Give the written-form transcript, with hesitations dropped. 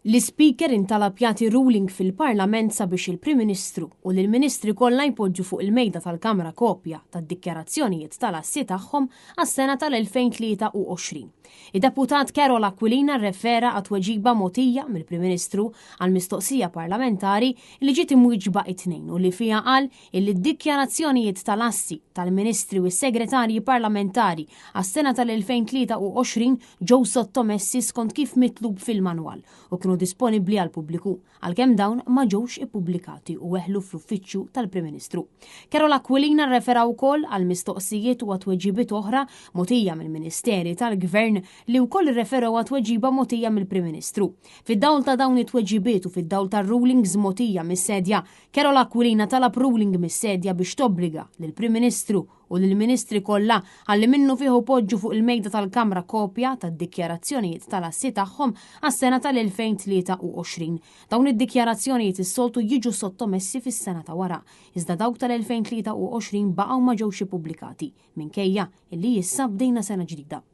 L-Speaker intalab jagħti ruling fil-Parlament sabiex il-Prim Ministru u l-Ministri kollha jpoġġu fuq il-mejda tal-Kamra kopja tad-dikjarazzjonijiet tal-assi tagħhom għas-sena tal-2023. Id-Deputat Carol Aquilina rrefera għat tweġiba mogħtija mill-Prim Ministru għal mistoqsija parlamentari li ġiet imwieġba it-tnejn u li fiha qal li d-dikjarazzjonijiet tal-assi tal-Ministri u s-Segretarji Parlamentari għas-sena tal-2023 ġew sottomessi skont kif mitlub fil-manwal u kienu disponibbli għal pubbliku għalkemm dawn ma ġewx ippubblikati u weħlu fl-uffiċċju tal-Prim Ministru. Carol Aquilina rrefera wkoll għal mistoqsijiet u tweġibiet oħra mogħtija mill-Ministeri tal-Gvern li wkoll irreferew għat tweġiba mogħtija mill-Prim Ministru. Fid-dawl ta' dawn it-tweġibiet u fid-dawl tar-rulings mogħtija mis-sedja, Carol Aquilina talab ruling mis-sedja biex tobbliga lill-Prim Ministru u lill-Ministri kollha ħalli minnu fih poġġu fuq il-mejda tal-Kamra kopja tad-dikjarazzjonijiet tal-assi tagħhom għas-sena tal-2023. Dawn id-dikjarazzjonijiet is-soltu jiġu sottomessi fis-sena ta' wara, iżda dawk tal-2023 baqgħu ma ġewx ippubblikati minkejja illi issa bdejna sena ġdida.